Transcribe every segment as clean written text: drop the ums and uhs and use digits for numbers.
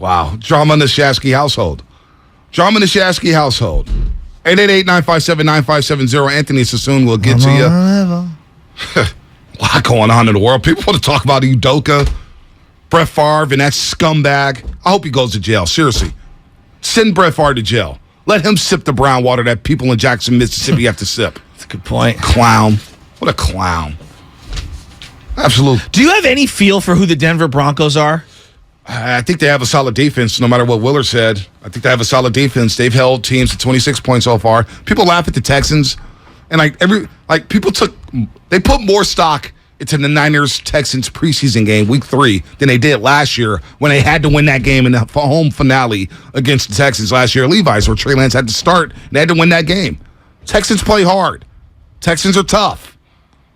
Wow. Drama in the Shasky household. 888-957-9570. Anthony Sassoon will get to you. A lot going on in the world. People want to talk about Udoka, Brett Favre, and that scumbag. I hope he goes to jail. Seriously. Send Brett Favre to jail. Let him sip the brown water that people in Jackson, Mississippi have to sip. That's a good point. Clown. What a clown. Absolutely. Do you have any feel for who the Denver Broncos are? I think they have a solid defense, no matter what Willard said. I think they have a solid defense. They've held teams to 26 points so far. People laugh at the Texans, and they put more stock into the Niners-Texans preseason game, week 3, than they did last year when they had to win that game in the home finale against the Texans last year at Levi's, where Trey Lance had to start, and they had to win that game. Texans play hard. Texans are tough.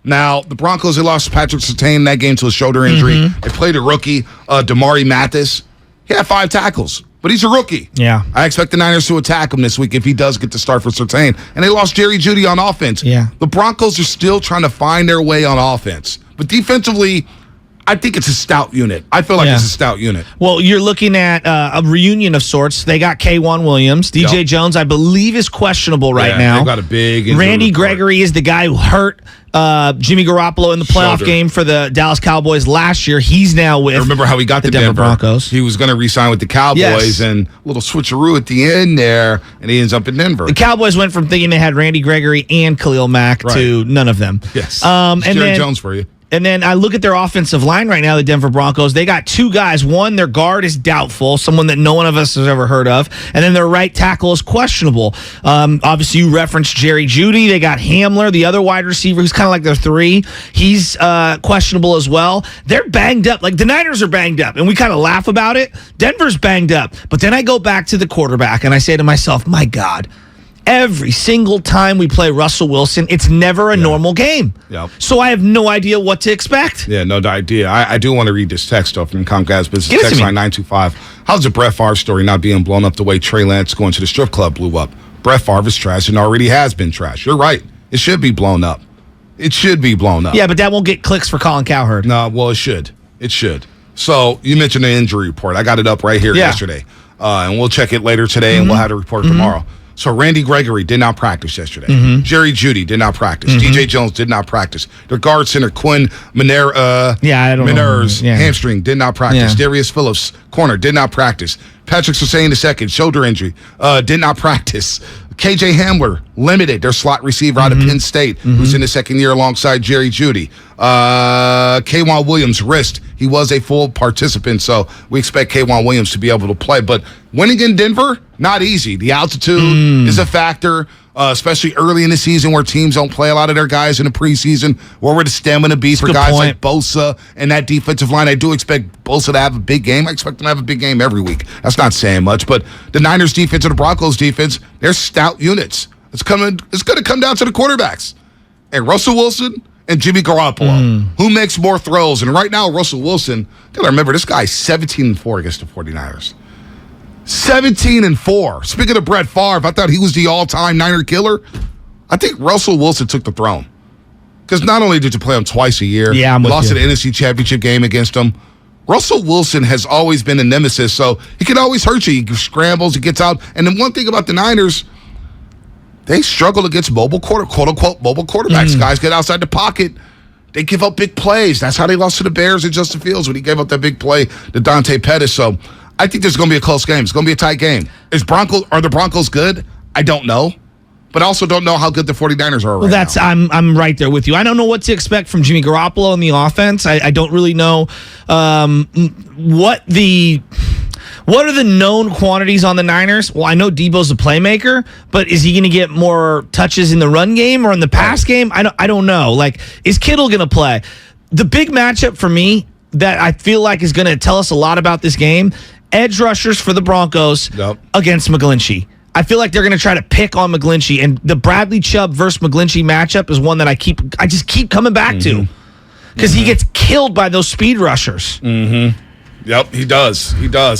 Now, the Broncos, they lost Patrick Surtain in that game to a shoulder injury. They played a rookie, Damari Mathis. He had 5 tackles, but he's a rookie. Yeah. I expect the Niners to attack him this week if he does get the start for Surtain. And they lost Jerry Jeudy on offense. Yeah. The Broncos are still trying to find their way on offense. But defensively, I think it's a stout unit. I feel like it's a stout unit. Well, you're looking at a reunion of sorts. They got K'Wan Williams. DJ Jones, I believe, is questionable right now. They've got a big injury Randy report. Gregory is the guy who hurt Jimmy Garoppolo in the playoff game for the Dallas Cowboys last year. He's now with remember how he got the to Denver Broncos. He was going to re-sign with the Cowboys and a little switcheroo at the end there, and he ends up in Denver. The Cowboys went from thinking they had Randy Gregory and Khalil Mack to none of them. Yes. And Jerry then Jones for you. And then I look at their offensive line right now, the Denver Broncos. They got 2 guys. One, their guard is doubtful, someone that no one of us has ever heard of. And then their right tackle is questionable. Obviously, you referenced Jerry Jeudy. They got Hamler, the other wide receiver, who's kind of like their 3. He's questionable as well. They're banged up. Like, the Niners are banged up, and we kind of laugh about it. Denver's banged up. But then I go back to the quarterback, and I say to myself, my God, every single time we play Russell Wilson, it's never a normal game. Yep. So I have no idea what to expect. Yeah, no idea. I do want to read this text, though, from Comcast Business Give it to Text me. line 925. How's the Brett Favre story not being blown up the way Trey Lance going to the strip club blew up? Brett Favre is trash and already has been trash. You're right. It should be blown up. It should be blown up. Yeah, but that won't get clicks for Colin Cowherd. No, well, it should. It should. So you mentioned the injury report. I got it up right here yesterday. And we'll check it later today, and we'll have the report tomorrow. So Randy Gregory did not practice yesterday. Jerry Jeudy did not practice. DJ Jones did not practice. Their guard center, Quinn Miners, hamstring, did not practice. Darius Phillips, corner, did not practice. Patrick Surtain II, shoulder injury, did not practice. KJ Hamler, limited, their slot receiver out of Penn State, who's in his second year alongside Jerry Jeudy. K'Wan Williams, wrist. He was a full participant, so we expect K'Wan Williams to be able to play. But winning in Denver, not easy. The altitude is a factor, especially early in the season where teams don't play a lot of their guys in the preseason. Where would the stamina be for guys like Bosa and that defensive line? I do expect Bosa to have a big game. I expect them to have a big game every week. That's not saying much, but the Niners defense and the Broncos defense, they're stout units. It's going to come down to the quarterbacks. And Russell Wilson and Jimmy Garoppolo. Who makes more throws? And right now, Russell Wilson, gotta remember, this guy's 17-4 against the 49ers. 17-4. Speaking of Brett Favre, I thought he was the all-time Niner killer. I think Russell Wilson took the throne. Because not only did you play him twice a year, lost an NFC Championship game against him. Russell Wilson has always been a nemesis, so he can always hurt you. He scrambles, he gets out. And then one thing about the Niners, they struggle against quote-unquote mobile quarterbacks. Guys get outside the pocket. They give up big plays. That's how they lost to the Bears and Justin Fields when he gave up that big play to Dante Pettis. So I think this is going to be a close game. It's going to be a tight game. Are the Broncos good? I don't know. But I also don't know how good the 49ers are now. I'm right there with you. I don't know what to expect from Jimmy Garoppolo in the offense. I don't really know what are the known quantities on the Niners? Well, I know Debo's a playmaker, but is he going to get more touches in the run game or in the pass game? I don't know. Like, is Kittle going to play? The big matchup for me that I feel like is going to tell us a lot about this game, edge rushers for the Broncos against McGlinchey. I feel like they're going to try to pick on McGlinchey, and the Bradley Chubb versus McGlinchey matchup is one that I just keep coming back to because he gets killed by those speed rushers. Yep, he does.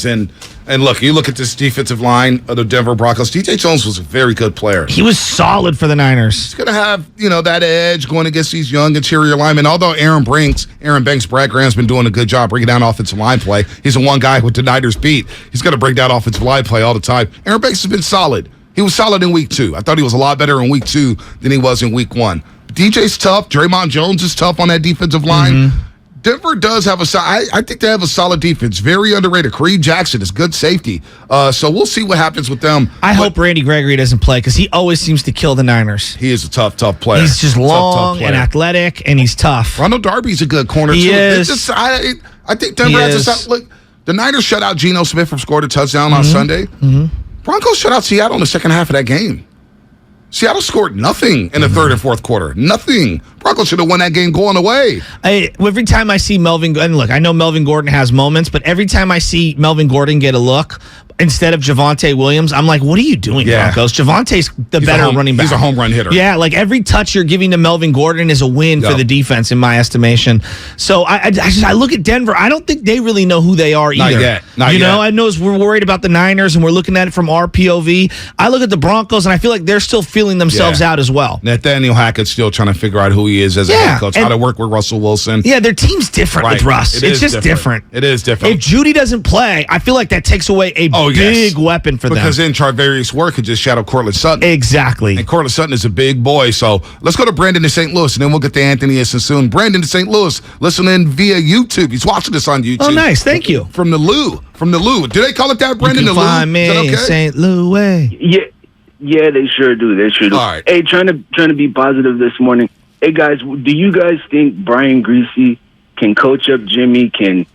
And And look, you look at this defensive line of the Denver Broncos. DJ Jones was a very good player. He was solid for the Niners. He's going to have, that edge going against these young interior linemen. Although Aaron Banks, Brad Graham's been doing a good job breaking down offensive line play. He's the one guy with the Niners beat. He's going to break down offensive line play all the time. Aaron Banks has been solid. He was solid in week 2. I thought he was a lot better in week 2 than he was in week 1. DJ's tough. Draymond Jones is tough on that defensive line. Mm-hmm. Denver does have I think they have a solid defense. Very underrated. Kareem Jackson is good safety. So we'll see what happens with them. I hope Randy Gregory doesn't play because he always seems to kill the Niners. He is a tough player. He's just long and athletic, and he's tough. Ronald Darby's a good corner, he too. Is. I think Denver has look, the Niners shut out Geno Smith from scored a touchdown on Sunday. Mm-hmm. Broncos shut out Seattle in the second half of that game. Seattle scored nothing in the third and fourth quarter. Nothing. Broncos should have won that game going away. Every time I see Melvin, and look, I know Melvin Gordon has moments, but every time I see Melvin Gordon get a look instead of Javonte Williams, I'm like, what are you doing, Broncos? Javonte's he's better running back. He's a home run hitter. Yeah, like every touch you're giving to Melvin Gordon is a win for the defense, in my estimation. So I look at Denver. I don't think they really know who they are either. Not yet. I know we're worried about the Niners and we're looking at it from our POV. I look at the Broncos and I feel like they're still feeling themselves out as well. Nathaniel Hackett's still trying to figure out who he is as a head coach, how to work with Russell Wilson. Yeah, their team's different with Russ. It's just different. It is different. If Judy doesn't play, I feel like that takes away a big weapon for them. Because then Charvarius Ward could just shadow Cortland Sutton. Exactly. And Cortland Sutton is a big boy. So let's go to Brandon in St. Louis, and then we'll get to Anthony and soon. Brandon in St. Louis, listening via YouTube. He's watching this on YouTube. Oh, nice. Thank you. From the Lou. Do they call it that, Brandon? You can find me in St. Louis. Yeah, they sure do. All right. Hey, trying to be positive this morning. Hey, guys, do you guys think Brian Greasy can coach up Jimmy, can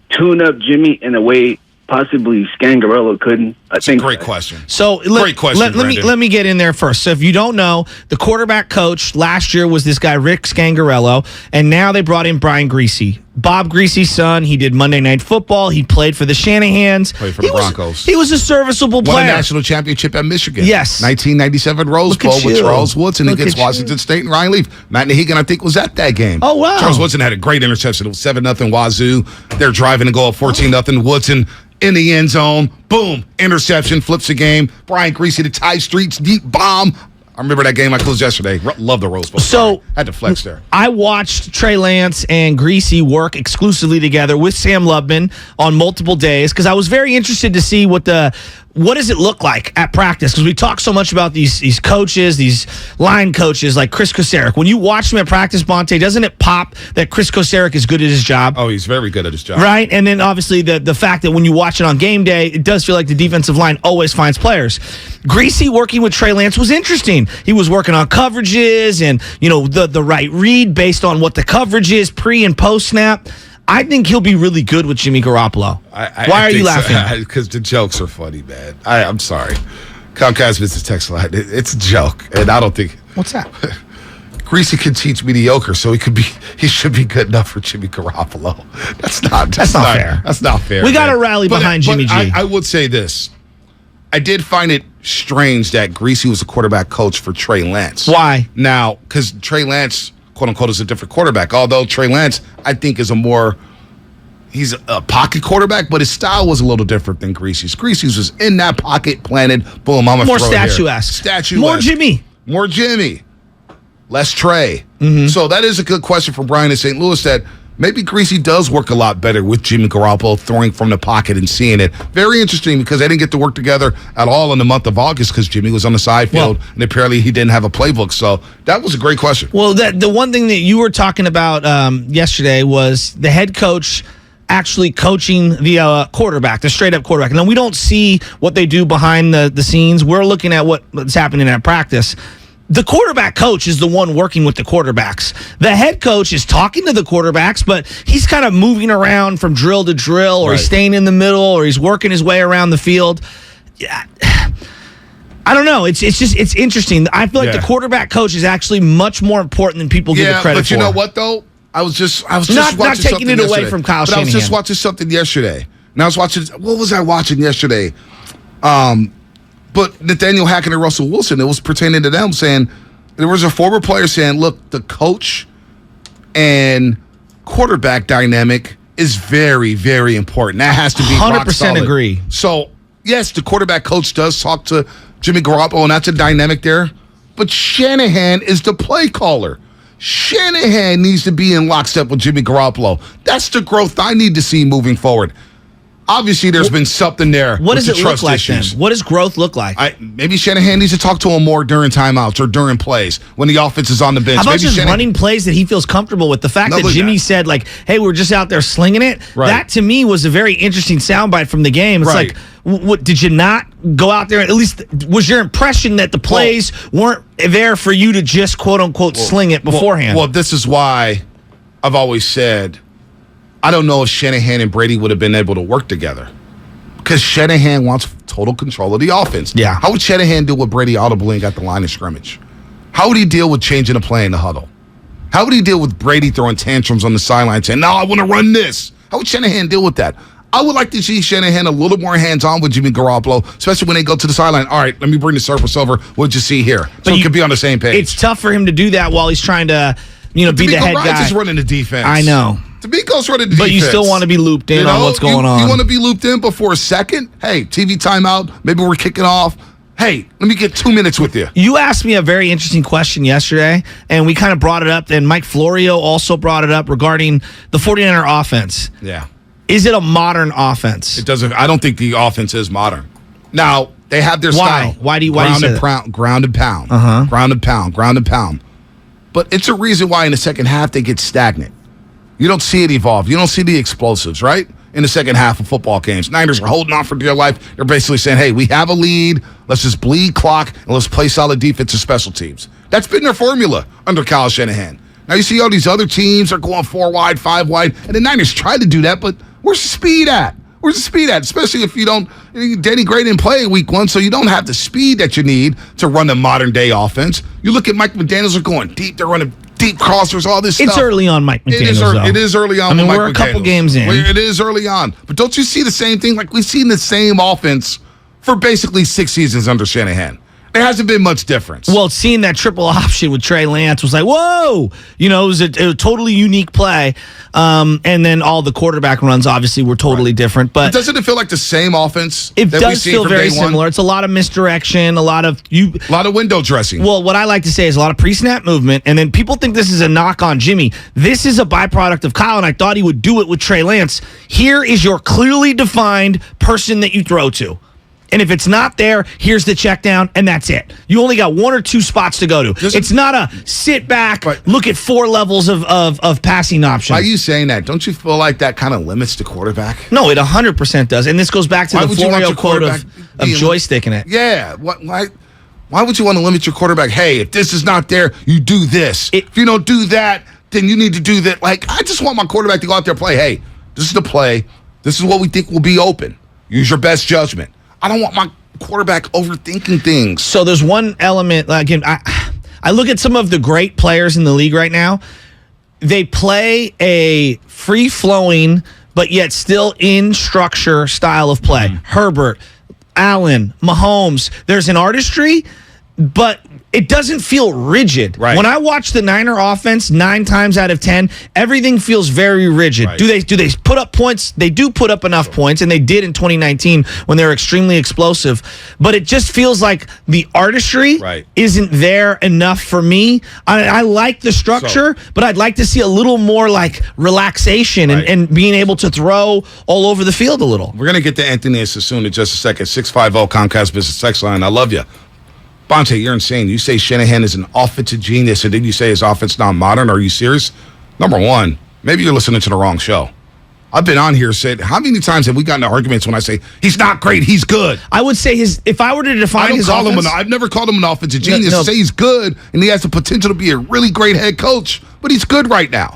tune up Jimmy in a way possibly Scangarello couldn't? That's a great question. So great question. Let me get in there first. So if you don't know, the quarterback coach last year was this guy Rick Scangarello, and now they brought in Brian Greasy. Bob Greasy's son. He did Monday Night Football. He played for the Shanahan's. Played for the Broncos. He was a serviceable player. Won a national championship at Michigan. Yes. 1997 Rose Bowl with Charles Woodson against Washington State and Ryan Leaf. Matt Nahigan, I think, was at that game. Oh, wow. Charles Woodson had a great interception. It was 7-0 Wazoo. They're driving to go up 14-0. Woodson in the end zone. Boom. Interception. Flips the game. Brian Greasy to tie streets. Deep bomb. I remember that game I closed yesterday. Love the Rose Bowl. So had to flex there. I watched Trey Lance and Greasy work exclusively together with Sam Lubman on multiple days because I was very interested to see what does it look like at practice? Because we talk so much about these coaches, these line coaches like Chris Kocurek. When you watch him at practice, Bonte, doesn't it pop that Chris Kocurek is good at his job? Oh, he's very good at his job. Right? And then obviously the fact that when you watch it on game day, it does feel like the defensive line always finds players. Greasy working with Trey Lance was interesting. He was working on coverages and, the right read based on what the coverage is pre and post snap. I think he'll be really good with Jimmy Garoppolo. Why are you laughing? Because the jokes are funny, man. I'm sorry. Comcast Business Text Line. It's a joke, and I don't think. What's that? Greasy can teach mediocre, so he should be good enough for Jimmy Garoppolo. That's not fair. That's not fair. We got to rally behind Jimmy G. I would say this. I did find it strange that Greasy was a quarterback coach for Trey Lance. Why? Now, because Trey Lance, quote unquote, is a different quarterback. Although Trey Lance, I think, he's a pocket quarterback, but his style was a little different than Greasy's. Greasy's was in that pocket, planted, boom, I'm going to throw it here. Statuesque. More Jimmy. Less Trey. Mm-hmm. So that is a good question for Brian in St. Louis that maybe Greasy does work a lot better with Jimmy Garoppolo throwing from the pocket and seeing it. Very interesting because they didn't get to work together at all in the month of August because Jimmy was on the side field and apparently he didn't have a playbook. So that was a great question. Well, the one thing that you were talking about yesterday was the head coach actually coaching the quarterback, the straight-up quarterback. Now, we don't see what they do behind the scenes. We're looking at what's happening at practice. The quarterback coach is the one working with the quarterbacks. The head coach is talking to the quarterbacks, but he's kind of moving around from drill to drill, or he's staying in the middle, or he's working his way around the field. Yeah. I don't know. It's interesting. I feel like the quarterback coach is actually much more important than people give it credit for. But you know what, though? I was just watching not taking it away from Kyle Shanahan. I was just watching something yesterday. And I was watching, what was I watching yesterday? But Nathaniel Hackett and Russell Wilson, it was pertaining to them saying, there was a former player saying, look, the coach and quarterback dynamic is very, very important. That has to be 100% agree. So, yes, the quarterback coach does talk to Jimmy Garoppolo, and that's a dynamic there. But Shanahan is the play caller. Shanahan needs to be in lockstep with Jimmy Garoppolo. That's the growth I need to see moving forward. Obviously, there's been something there. What does it look like issues. then? What does growth look like? Maybe Shanahan needs to talk to him more during timeouts or during plays when the offense is on the bench. How about maybe just running plays that he feels comfortable with? The fact that Jimmy said, like, hey, we're just out there slinging it. Right. That, to me, was a very interesting soundbite from the game. It's like, what, did you not go out there? At least, was your impression that the plays weren't there for you to just, quote-unquote, sling it beforehand? Well, this is why I've always said I don't know if Shanahan and Brady would have been able to work together. Because Shanahan wants total control of the offense. Yeah. How would Shanahan deal with Brady audibly at the line of scrimmage? How would he deal with changing the play in the huddle? How would he deal with Brady throwing tantrums on the sideline saying, no, I want to run this? How would Shanahan deal with that? I would like to see Shanahan a little more hands-on with Jimmy Garoppolo, especially when they go to the sideline. All right, let me bring the surface over. What'd you see here? So we could be on the same page. It's tough for him to do that while he's trying to, be the head guy. Just running the defense. I know. DeMeco's running the defense. But you still want to be looped in on what's going on. You want to be looped in before a second? Hey, TV timeout. Maybe we're kicking off. Hey, let me get 2 minutes with you. You asked me a very interesting question yesterday, and we kind of brought it up, and Mike Florio also brought it up regarding the 49er offense. Yeah. Is it a modern offense? It doesn't. I don't think the offense is modern. Now, they have their style. Why do you say that? Ground and pound. Uh-huh. Ground and pound. Ground and pound. But it's a reason why in the second half they get stagnant. You don't see it evolve. You don't see the explosives, right? In the second half of football games. Niners are holding on for dear life. They're basically saying, hey, we have a lead. Let's just bleed clock, and let's play solid defensive special teams. That's been their formula under Kyle Shanahan. Now you see all these other teams are going 4 wide, 5 wide, and the Niners tried to do that, but where's the speed at? Where's the speed at? Especially if you don't, Danny Gray didn't play week 1, so you don't have the speed that you need to run the modern day offense. You look at Mike McDaniels are going deep. They're running deep crossers, all this stuff. It's early on Mike McDaniels, It is early on. I mean, Mike we're a couple McDaniels. games in. It is early on. But don't you see the same thing? Like we've seen the same offense for basically 6 seasons under Shanahan. There hasn't been much difference. Well, seeing that triple option with Trey Lance was like, whoa! It was a totally unique play. And then all the quarterback runs, obviously, were totally different. But doesn't it feel like the same offense? It does feel very similar. It's a lot of misdirection, a lot of window dressing. Well, what I like to say is a lot of pre-snap movement, and then people think this is a knock on Jimmy. This is a byproduct of Kyle, and I thought he would do it with Trey Lance. Here is your clearly defined person that you throw to. And if it's not there, here's the check down, and that's it. You only got 1 or 2 spots to go to. It's not a sit back, look at 4 levels of passing options. Why are you saying that? Don't you feel like that kind of limits the quarterback? No, it 100% does. And this goes back to the Florio quote of joysticking it. Yeah. Why would you want to limit your quarterback? Hey, if this is not there, you do this. If you don't do that, then you need to do that. Like, I just want my quarterback to go out there and play. Hey, this is the play. This is what we think will be open. Use your best judgment. I don't want my quarterback overthinking things. So there's one element, again, I look at some of the great players in the league right now. They play a free-flowing, but yet still in structure style of play. Herbert, Allen, Mahomes. There's an artistry, but it doesn't feel rigid. Right. When I watch the Niner offense 9 times out of 10, everything feels very rigid. Right. Do they put up points? They do put up enough points, and they did in 2019 when they were extremely explosive. But it just feels like the artistry isn't there enough for me. I like the structure, but I'd like to see a little more like relaxation and being able to throw all over the field a little. We're going to get to Anthony Sassoon in just a second. 650 Comcast Business Text Line. I love you. Bonte, you're insane. You say Shanahan is an offensive genius, and then you say his offense not modern. Are you serious? Number one, maybe you're listening to the wrong show. I've been on here and said, how many times have we gotten into arguments when I say, he's not great, he's good? I would say if I were to define his offense. I've never called him an offensive genius. I say he's good, and he has the potential to be a really great head coach, but he's good right now.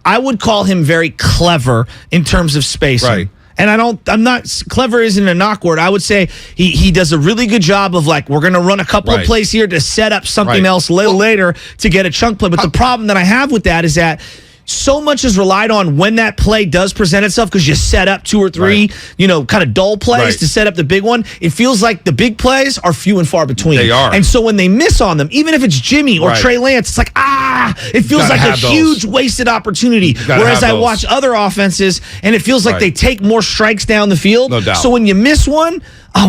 I would call him very clever in terms of spacing. Right. And clever isn't a knock word. I would say he does a really good job of we're going to run a couple of plays here to set up something else later to get a chunk play. But the problem that I have with that is that so much is relied on when that play does present itself because you set up 2 or 3, kind of dull plays to set up the big one. It feels like the big plays are few and far between. They are. And so when they miss on them, even if it's Jimmy or Trey Lance, it's like, it feels like a huge wasted opportunity. Whereas I watch other offenses, and it feels like they take more strikes down the field. No doubt. So when you miss one,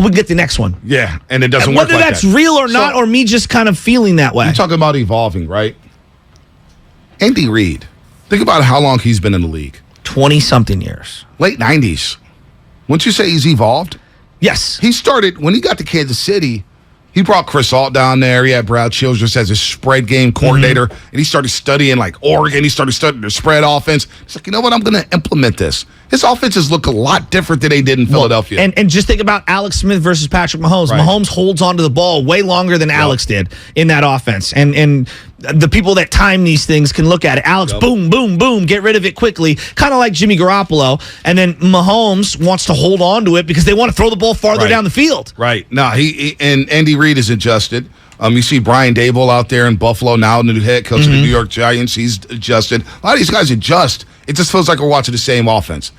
we get the next one. Yeah, and it doesn't work like that. Whether that's real or not, or me just kind of feeling that way. You're talking about evolving, right? Andy Reid, think about how long he's been in the league. 20-something years. Late 90s. Wouldn't you say he's evolved? Yes. He started, when he got to Kansas City, he brought Chris Ault down there. He had Brad Childress as his spread game coordinator, and he started studying like Oregon. He started studying the spread offense. He's like, you know what? I'm going to implement this. His offenses look a lot different than they did in Philadelphia. And just think about Alex Smith versus Patrick Mahomes. Right. Mahomes holds onto the ball way longer than Alex did in that offense. And the people that time these things can look at it. Alex, boom, boom, boom, get rid of it quickly. Kind of like Jimmy Garoppolo. And then Mahomes wants to hold on to it because they want to throw the ball farther down the field. Right. No, he and Andy Reid is adjusted. You see Brian Daboll out there in Buffalo now, the new head coach of the New York Giants. He's adjusted. A lot of these guys adjust. It just feels like we're watching the same offense,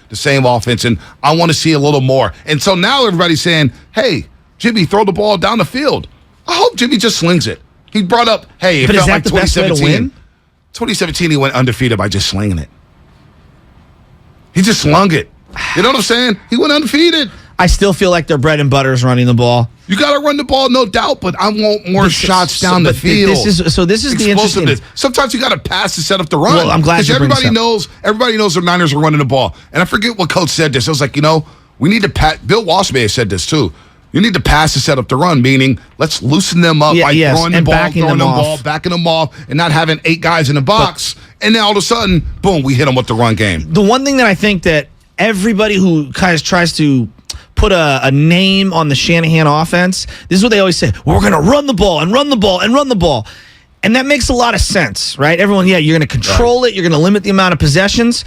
and I want to see a little more. And so now everybody's saying, hey, Jimmy, throw the ball down the field. I hope Jimmy just slings it. He brought up, hey, it felt like 2017. 2017, he went undefeated by just slinging it. He just slung it. You know what I'm saying? He went undefeated. I still feel like their bread and butter is running the ball. You got to run the ball, no doubt, but I want more shots down the field. This is the interesting. Sometimes you got to pass to set up the run. Well, I'm glad you bring this up. Everybody knows the Niners are running the ball. And I forget what coach said this. I was like, we need to pass. Bill Walsh may have said this too. You need to pass to set up the run, meaning let's loosen them up by throwing the ball, backing them off, and not having 8 guys in the box. And then all of a sudden, boom, we hit them with the run game. The one thing that I think that everybody who kind of tries to put a name on the Shanahan offense, this is what they always say. We're going to run the ball and run the ball and run the ball. And that makes a lot of sense, right? Everyone, you're going to control it. You're going to limit the amount of possessions.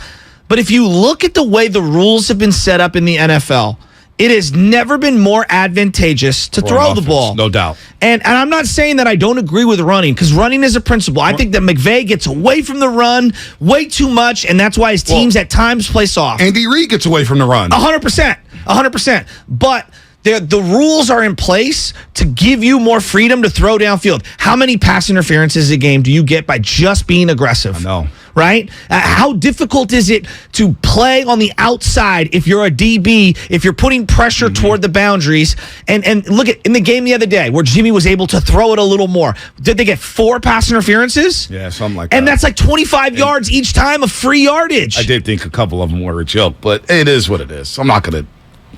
But if you look at the way the rules have been set up in the NFL, it has never been more advantageous to throw the ball. No doubt. And I'm not saying that I don't agree with running, because running is a principle. I think that McVay gets away from the run way too much, and that's why his teams at times play soft. Andy Reid gets away from the run. 100%. 100%. But the rules are in place to give you more freedom to throw downfield. How many pass interferences a game do you get by just being aggressive? I know. Right? How difficult is it to play on the outside if you're a DB, if you're putting pressure toward the boundaries? And look at in the game the other day where Jimmy was able to throw it a little more. Did they get 4 pass interferences? Yeah, something like that. And that's like 25 yards each time of free yardage. I did think a couple of them were a joke, but it is what it is. I'm not going to.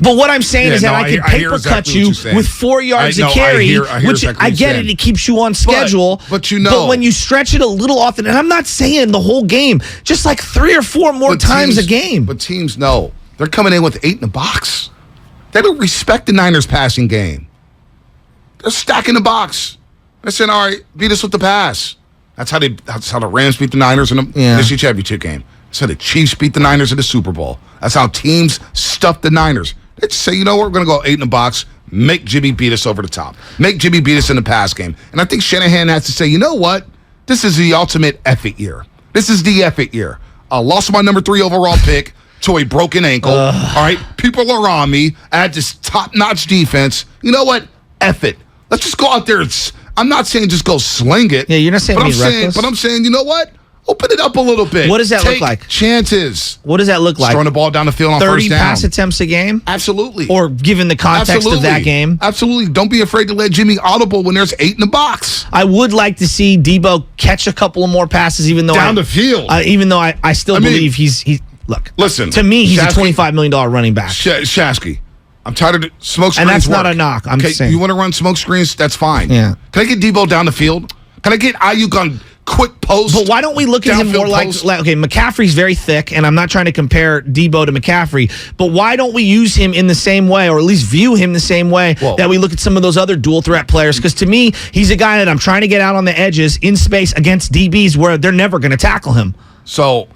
But what I'm saying is that I can paper cut you with 4 yards of carry, which I get it. It keeps you on schedule. But when you stretch it a little often, and I'm not saying the whole game, just like 3 or 4 more times a game. But teams know. They're coming in with 8 in the box. They don't respect the Niners passing game. They're stacking the box. They're saying, all right, beat us with the pass. That's how the Rams beat the Niners in the NFC Championship game. That's how the Chiefs beat the Niners in the Super Bowl. That's how teams stuff the Niners. They just say, you know what, we're going to go 8 in the box, make Jimmy beat us over the top. Make Jimmy beat us in the pass game. And I think Shanahan has to say, you know what? This is the ultimate effort year. This is the effort year. I lost my number 3 overall pick to a broken ankle. All right? People are on me. I had this top-notch defense. You know what? F it. Let's just go out there. I'm not saying just go sling it. Yeah, you're not saying reckless. But I'm saying, you know what? Open it up a little bit. What does that look like? Chances. What does that look like? Throwing the ball down the field on first down. 30 pass attempts a game? Absolutely. Or given the context of that game? Absolutely. Don't be afraid to let Jimmy audible when there's 8 in the box. I would like to see Debo catch a couple of more passes, even though down the field. Even though I still believe he's look. Listen, to me, he's a $25 million running back. Shasky. I'm tired of smoke screens. And that's not a knock. I'm just saying. You want to run smoke screens? That's fine. Yeah. Can I get Debo down the field? Can I get Ayuk on quick post? But why don't we look at him more like McCaffrey's very thick, and I'm not trying to compare Debo to McCaffrey, but why don't we use him in the same way, or at least view him the same way that we look at some of those other dual threat players? Because to me, he's a guy that I'm trying to get out on the edges in space against DBs where they're never going to tackle him. So,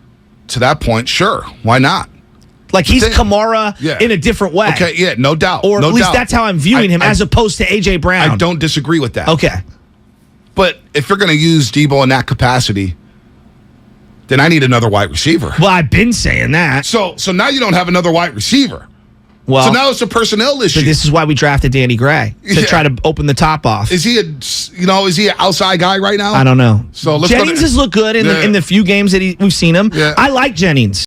to that point, sure, why not? Like he's Kamara in a different way. Okay, yeah, no doubt. Or at least that's how I'm viewing him, as opposed to A.J. Brown. I don't disagree with that. Okay. But if you're going to use Debo in that capacity, then I need another wide receiver. Well, I've been saying that. So now you don't have another wide receiver. Well, so now it's a personnel issue. But this is why we drafted Danny Gray to try to open the top off. Is he an outside guy right now? I don't know. So let's Jennings has looked good in the few games that we've seen him. Yeah. I like Jennings.